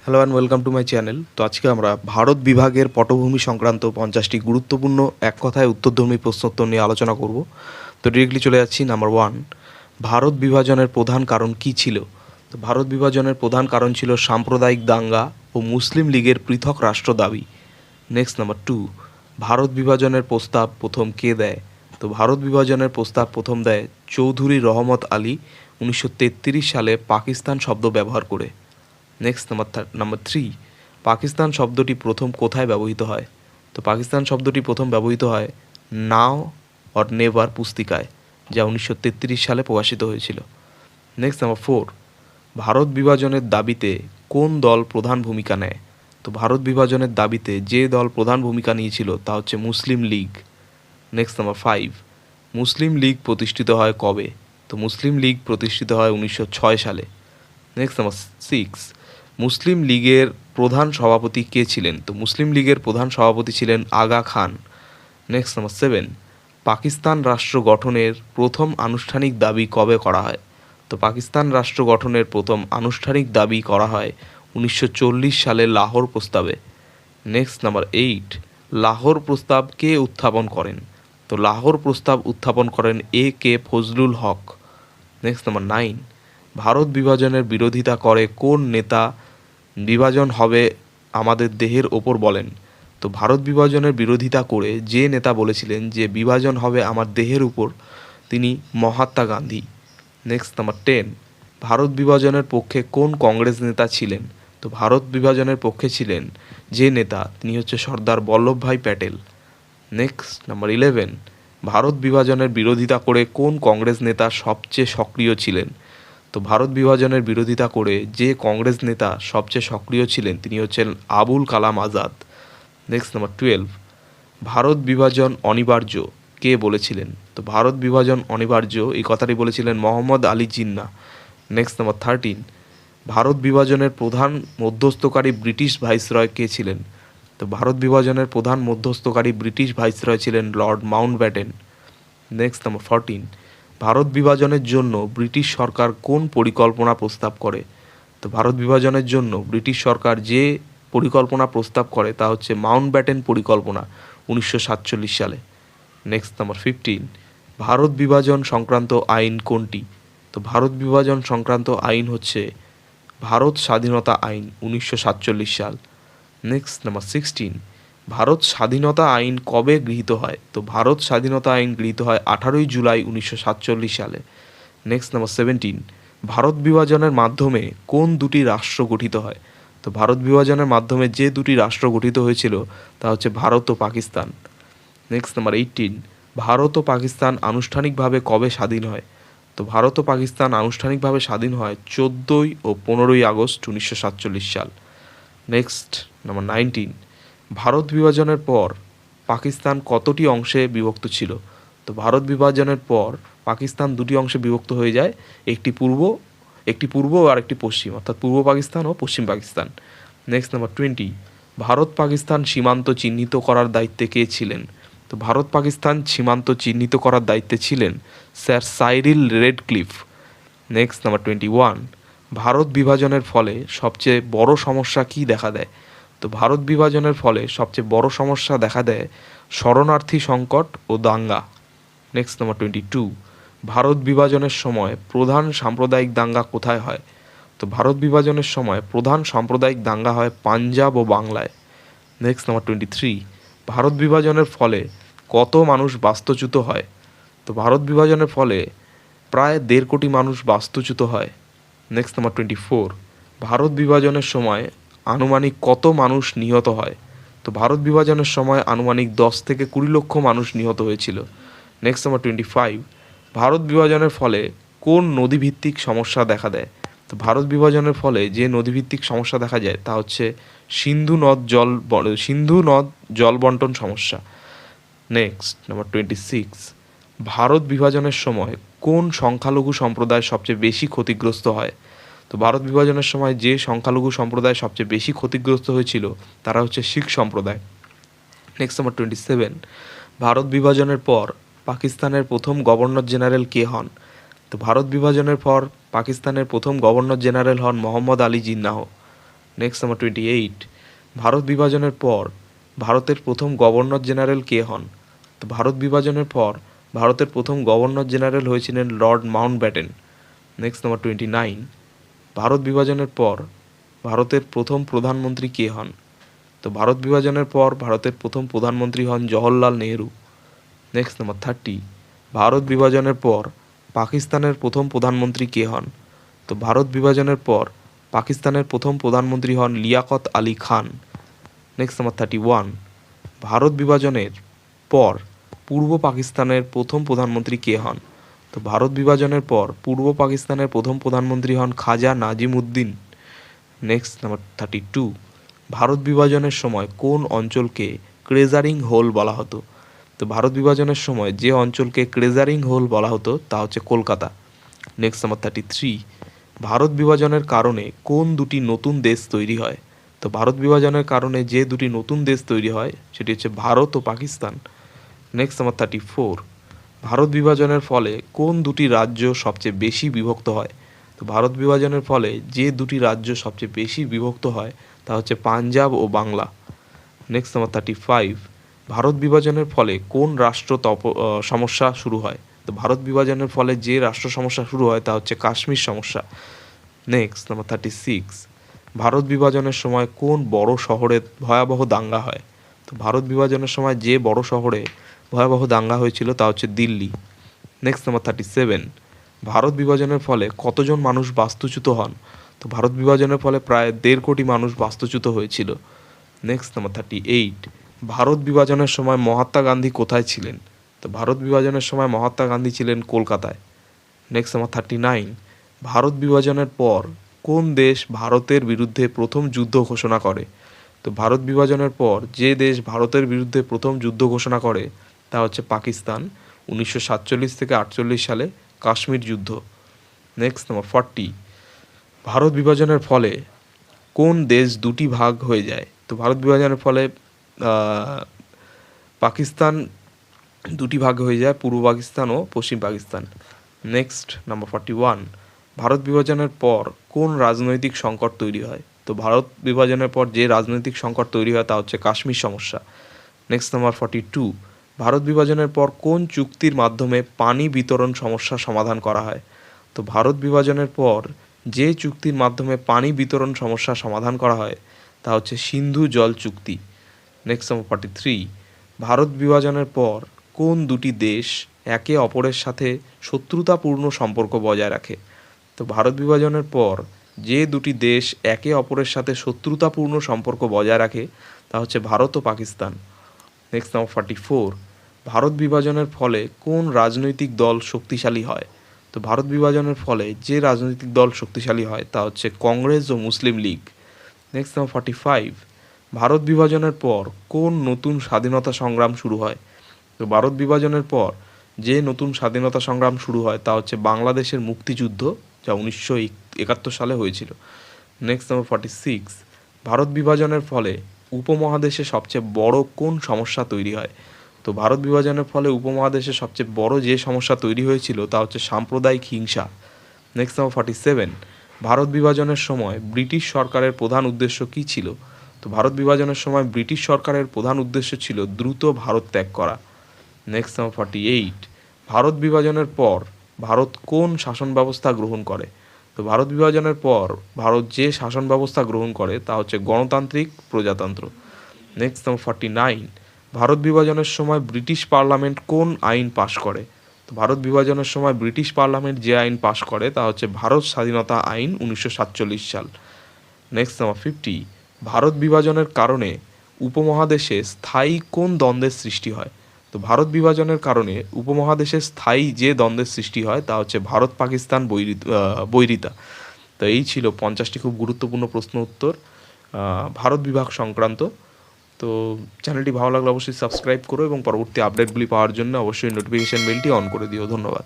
Hello and welcome to my channel. তো আজকে আমরা ভারত বিভাগের পটভূমি সংক্রান্ত 50টি গুরুত্বপূর্ণ এক কথায় উত্তরধর্মী প্রশ্নোত্তর নিয়ে আলোচনা করব। তো ডিরেক্টলি চলে যাচ্ছি নাম্বার 1, ভারত বিভাজনের প্রধান কারণ কী ছিল? তো ভারত বিভাজনের প্রধান কারণ ছিল সাম্প্রদায়িক দাঙ্গা ও মুসলিম লীগের পৃথক রাষ্ট্র দাবি। নেক্সট নাম্বার 2, ভারত বিভাজনের প্রস্তাব প্রথম কে দেয়? তো ভারত বিভাজনের প্রস্তাব প্রথম দেয় চৌধুরী রহমত আলী 1933 সালে পাকিস্তান শব্দ ব্যবহার করে। নেক্সট নাম্বার 3, পাকিস্তান শব্দটি প্রথম কোথায় ব্যবহৃত হয়? তো পাকিস্তান শব্দটি প্রথম ব্যবহৃত হয় নাও অর নেভার পুস্তিকায়, যা 1933 সালে প্রকাশিত হয়েছিল। নেক্সট নাম্বার 4, ভারত বিভাজনের দাবিতে কোন দল প্রধান ভূমিকা নেয়? তো ভারত বিভাজনের দাবিতে যে দল প্রধান ভূমিকা নিয়েছিল তা হচ্ছে মুসলিম লীগ। নেক্সট নাম্বার 5, মুসলিম লীগ প্রতিষ্ঠিত হয় কবে? তো মুসলিম লীগ প্রতিষ্ঠিত হয় 1906 সালে। নেক্সট নাম্বার 6, মুসলিম লীগের প্রধান সভাপতি কে ছিলেন? তো মুসলিম লীগের প্রধান সভাপতি ছিলেন আগা খান। নেক্সট নাম্বার 7, পাকিস্তান রাষ্ট্র গঠনের প্রথম আনুষ্ঠানিক দাবি কবে করা হয়? তো পাকিস্তান রাষ্ট্র গঠনের প্রথম আনুষ্ঠানিক দাবি করা হয় 1940 সালে লাহোর প্রস্তাবে। নেক্সট নাম্বার 8, লাহোর প্রস্তাব কে উত্থাপন করেন? তো লাহোর প্রস্তাব উত্থাপন করেন কে ফজলুল হক। নেক্সট নাম্বার 9, ভারত বিভাজনের বিরোধিতা করে কোন নেতা বিভাজন হবে আমাদের দেহের ওপর বলেন? তো ভারত বিভাজনের বিরোধিতা করে যে নেতা বলেছিলেন যে বিভাজন হবে আমার দেহের উপর, তিনি মহাত্মা গান্ধী। নেক্সট নাম্বার 10, ভারত বিভাজনের পক্ষে কোন কংগ্রেস নেতা ছিলেন? তো ভারত বিভাজনের পক্ষে ছিলেন যে নেতা, তিনি হচ্ছে সর্দার বল্লভভাই প্যাটেল। নেক্সট নাম্বার 11, ভারত বিভাজনের বিরোধিতা করে কোন কংগ্রেস নেতা সবচেয়ে সক্রিয় ছিলেন? তো ভারত বিভাজনের বিরোধিতা করে যে কংগ্রেস নেতা সবচেয়ে সক্রিয় ছিলেন তিনি হচ্ছেন আবুল কালাম আজাদ। নেক্সট নাম্বার 12, ভারত বিভাজন অনিবার্য কে বলেছিলেন? তো ভারত বিভাজন অনিবার্য এই কথাটি বলেছিলেন মোহাম্মদ আলী জিন্নাহ। নেক্সট নাম্বার 13, ভারত বিভাজনের প্রধান মধ্যস্থকারী ব্রিটিশ ভাইসরয় কে ছিলেন? তো ভারত বিভাজনের প্রধান মধ্যস্থকারী ব্রিটিশ ভাইসরয় ছিলেন Lord Mountbatten. Next number 14, Bharat বিভাজনের জন্য ব্রিটিশ সরকার কোন পরিকল্পনা প্রস্তাব করে? তো ভারত বিভাজনের জন্য ব্রিটিশ সরকার যে পরিকল্পনা প্রস্তাব করে তা হচ্ছে মাউন্টব্যাটেন পরিকল্পনা 1947 সালে। নেক্সট নাম্বার 15, ভারত বিভাজন সংক্রান্ত আইন কোনটি? তো ভারত বিভাজন সংক্রান্ত আইন হচ্ছে ভারত স্বাধীনতা আইন 1947 সাল। নেক্সট নাম্বার 16, ভারত স্বাধীনতা আইন কবে গৃহীত হয়? তো ভারত স্বাধীনতা আইন গৃহীত হয় 18 জুলাই 1947 সালে। নেক্সট নাম্বার 17, ভারত বিভাজনের মাধ্যমে কোন দুটি রাষ্ট্র গঠিত হয়? তো ভারত বিভাজনের মাধ্যমে যে দুটি রাষ্ট্র গঠিত হয়েছিল তা হচ্ছে ভারত ও পাকিস্তান। নেক্সট নাম্বার 18, ভারত ও পাকিস্তান আনুষ্ঠানিকভাবে কবে স্বাধীন হয়? তো ভারত ও পাকিস্তান আনুষ্ঠানিকভাবে স্বাধীন হয় 14 ও 15 আগস্ট 1947 সাল। নেক্সট নাম্বার 19, ভারত বিভাজনের পর পাকিস্তান কতটি অংশে বিভক্ত ছিল? তো ভারত বিভাজনের পর পাকিস্তান দুটি অংশে বিভক্ত হয়ে যায়, একটি পূর্ব আর একটি পশ্চিম, অর্থাৎ পূর্ব পাকিস্তান ও পশ্চিম পাকিস্তান। নেক্সট নাম্বার 20, ভারত পাকিস্তান সীমান্ত চিহ্নিত করার দায়িত্বে কে ছিলেন? তো ভারত পাকিস্তান সীমান্ত চিহ্নিত করার দায়িত্বে ছিলেন sir Cyril Radcliffe. Next number 21, Bharat বিভাজনের ফলে সবচেয়ে বড় সমস্যা কী দেখা দেয়? তো ভারত বিভাজনের ফলে সবচেয়ে বড় সমস্যা দেখা দেয় শরণার্থী সংকট ও দাঙ্গা। নেক্সট নাম্বার 22, ভারত বিভাজনের সময় প্রধান সাম্প্রদায়িক দাঙ্গা কোথায় হয়? তো ভারত বিভাজনের সময় প্রধান সাম্প্রদায়িক দাঙ্গা হয় পাঞ্জাব ও বাংলায়। নেক্সট নাম্বার 23, ভারত বিভাজনের ফলে কত মানুষ বাস্তুচ্যুত হয়? তো ভারত বিভাজনের ফলে প্রায় 1.5 কোটি মানুষ বাস্তুচ্যুত হয়। নেক্সট নাম্বার 24, ভারত বিভাজনের সময় আনুমানিক কত মানুষ নিহত হয়? তো ভারত বিভাজনের সময় আনুমানিক 10 থেকে 20 লক্ষ মানুষ নিহত হয়েছিল। নেক্সট নাম্বার 25, ভারত বিভাজনের ফলে কোন নদীভিত্তিক সমস্যা দেখা দেয়? তো ভারত বিভাজনের ফলে যে নদীভিত্তিক সমস্যা দেখা যায় তা হচ্ছে সিন্ধু নদ জল বন্টন সমস্যা। নেক্সট নাম্বার 26, ভারত বিভাজনের সময় কোন সংখ্যালঘু সম্প্রদায় সবচেয়ে বেশি ক্ষতিগ্রস্ত হয়? তো ভারত বিভাজনের সময় যে সংখ্যালঘু সম্প্রদায় সবচেয়ে বেশি ক্ষতিগ্রস্ত হয়েছিল তারা হচ্ছে শিখ সম্প্রদায়। নেক্সট নাম্বার 27, ভারত বিভাজনের পর পাকিস্তানের প্রথম গভর্নর জেনারেল কে হন? তো ভারত বিভাজনের পর পাকিস্তানের প্রথম গভর্নর জেনারেল হন মোহাম্মদ আলী জিন্নাহ। নেক্সট নাম্বার 28, ভারত বিভাজনের পর ভারতের প্রথম গভর্নর জেনারেল কে হন? তো ভারত বিভাজনের পর ভারতের প্রথম গভর্নর জেনারেল হয়েছিলেন Lord Mountbatten. Next number 29, Bharat বিভাজনের পর ভারতের প্রথম প্রধানমন্ত্রী কে হন? তো ভারত বিভাজনের পর ভারতের প্রথম প্রধানমন্ত্রী হন জওহরলাল নেহরু। নেক্সট নাম্বার 30, ভারত বিভাজনের পর পাকিস্তানের প্রথম প্রধানমন্ত্রী কে হন? তো ভারত বিভাজনের পর পাকিস্তানের প্রথম প্রধানমন্ত্রী হন লিয়াকত আলী খান। নেক্সট নাম্বার 31, ভারত বিভাজনের পর পূর্ব পাকিস্তানের প্রথম প্রধানমন্ত্রী কে হন? তো ভারত বিভাজনের পর পূর্ব পাকিস্তানের প্রথম প্রধানমন্ত্রী হন খাজা নাজিমুদ্দিন। নেক্সট নাম্বার 32, ভারত বিভাজনের সময় কোন অঞ্চলকে ক্রেজারিং হোল বলা হতো? তো ভারত বিভাজনের সময় যে অঞ্চলকে ক্রেজারিং হোল বলা হতো তা হচ্ছে কলকাতা। নেক্সট নাম্বার 33, ভারত বিভাজনের কারণে কোন দুটি নতুন দেশ তৈরি হয়? তো ভারত বিভাজনের কারণে যে দুটি নতুন দেশ তৈরি হয় সেটি হচ্ছে ভারত ও পাকিস্তান। নেক্সট নাম্বার 34, ভারত বিভাজনের ফলে কোন দুটি রাজ্য সবচেয়ে বেশি বিভক্ত হয়? তো ভারত বিভাজনের ফলে যে দুটি রাজ্য সবচেয়ে বেশি বিভক্ত হয় তা হচ্ছে পাঞ্জাব ও বাংলা। নেক্সট নাম্বার 35, ভারত বিভাজনের ফলে কোন রাষ্ট্র সমস্যা শুরু হয়? তো ভারত বিভাজনের ফলে যে রাষ্ট্র সমস্যা শুরু হয় তা হচ্ছে কাশ্মীর সমস্যা। নেক্সট নাম্বার 36, ভারত বিভাজনের সময় কোন বড় শহরে ভয়াবহ দাঙ্গা হয়? তো ভারত বিভাজনের সময় যে বড় শহরে ভয়াবহ দাঙ্গা হয়েছিল তা হচ্ছে দিল্লি। নেক্সট নাম্বার 37, ভারত বিভাজনের ফলে কতজন মানুষ বাস্তুচ্যুত হন? তো ভারত বিভাজনের ফলে প্রায় 1.5 কোটি মানুষ বাস্তুচ্যুত হয়েছিল। নেক্সট নাম্বার 38, ভারত বিভাজনের সময় মহাত্মা গান্ধী কোথায় ছিলেন? তো ভারত বিভাজনের সময় মহাত্মা গান্ধী ছিলেন কলকাতায়। নেক্সট নাম্বার 39, ভারত বিভাজনের পর কোন দেশ ভারতের বিরুদ্ধে প্রথম যুদ্ধ ঘোষণা করে? তো ভারত বিভাজনের পর যে দেশ ভারতের বিরুদ্ধে প্রথম যুদ্ধ ঘোষণা করে তা হচ্ছে পাকিস্তান, 1947 থেকে 48 সালে কাশ্মীর যুদ্ধ। নেক্সট নাম্বার 40, ভারত বিভাজনের ফলে কোন দেশ দুটি ভাগ হয়ে যায়? তো ভারত বিভাজনের ফলে পাকিস্তান দুটি ভাগ হয়ে যায়, পূর্ব পাকিস্তান ও পশ্চিম পাকিস্তান। নেক্সট নাম্বার 41, ভারত বিভাজনের পর কোন রাজনৈতিক সংকট তৈরি হয়? তো ভারত বিভাজনের পর যে রাজনৈতিক সংকট তৈরি হয় তা হচ্ছে কাশ্মীর সমস্যা। নেক্সট নাম্বার 42, ভারত বিভাজনের পর কোন চুক্তির মাধ্যমে পানি বিতরণ সমস্যা সমাধান করা হয়? তো ভারত বিভাজনের পর যে চুক্তির মাধ্যমে পানি বিতরণ সমস্যা সমাধান করা হয় তা হচ্ছে সিন্ধু জল চুক্তি। নেক্সট নাম্বার 43, ভারত বিভাজনের পর কোন দুটি দেশ একে অপরের সাথে শত্রুতাপূর্ণ সম্পর্ক বজায় রাখে? তো ভারত বিভাজনের পর যে দুটি দেশ একে অপরের সাথে শত্রুতাপূর্ণ সম্পর্ক বজায় রাখে তা হচ্ছে ভারত ও পাকিস্তান। নেক্সট নাম্বার 44, ভারত বিভাজনের ফলে কোন রাজনৈতিক দল শক্তিশালী হয়? তো ভারত বিভাজনের ফলে যে রাজনৈতিক দল শক্তিশালী হয় তা হচ্ছে কংগ্রেস ও মুসলিম লীগ। নেক্সট নাম্বার 45, ভারত বিভাজনের পর কোন নতুন স্বাধীনতা সংগ্রাম শুরু হয়? তো ভারত বিভাজনের পর যে নতুন স্বাধীনতা সংগ্রাম শুরু হয় তা হচ্ছে বাংলাদেশের মুক্তিযুদ্ধ, যা 1971 সালে হয়েছিল। নেক্সট নাম্বার 46, ভারত বিভাজনের ফলে উপমহাদেশে সবচেয়ে বড় কোন সমস্যা তৈরি হয়? তো ভারত বিভাজনের ফলে উপমহাদেশে সবচেয়ে বড় যে সমস্যা তৈরি হয়েছিল তা হচ্ছে সাম্প্রদায়িক হিংসা। নেক্সট নাম্বার 47, ভারত বিভাজনের সময় ব্রিটিশ সরকারের প্রধান উদ্দেশ্য কী ছিল? তো ভারত বিভাজনের সময় ব্রিটিশ সরকারের প্রধান উদ্দেশ্য ছিল দ্রুত ভারত ত্যাগ করা। নেক্সট নাম্বার 48, ভারত বিভাজনের পর ভারত কোন শাসন ব্যবস্থা গ্রহণ করে? তো ভারত বিভাজনের পর ভারত যে শাসন ব্যবস্থা গ্রহণ করে তা হচ্ছে গণতান্ত্রিক প্রজাতন্ত্র। নেক্সট নাম্বার 49, ভারত বিভাজনের সময় ব্রিটিশ পার্লামেন্ট কোন আইন পাশ করে? তো ভারত বিভাজনের সময় ব্রিটিশ পার্লামেন্ট যে আইন পাশ করে তা হচ্ছে ভারত স্বাধীনতা আইন, 1947 সাল। নেক্সট নাম্বার 50, ভারত বিভাজনের কারণে উপমহাদেশে স্থায়ী কোন দ্বন্দ্বের সৃষ্টি হয়? তো ভারত বিভাজনের কারণে উপমহাদেশে স্থায়ী যে দ্বন্দ্বের সৃষ্টি হয় তা হচ্ছে ভারত পাকিস্তান বৈরিতা। তো এই ছিল 50টি খুব গুরুত্বপূর্ণ প্রশ্ন উত্তর ভারত বিভাগ সংক্রান্ত। তো চ্যানেলটি ভালো লাগলে অবশ্যই সাবস্ক্রাইব করো এবং পরবর্তী আপডেটগুলি পাওয়ার জন্য অবশ্যই নোটিফিকেশান বেলটি অন করে দিও। ধন্যবাদ।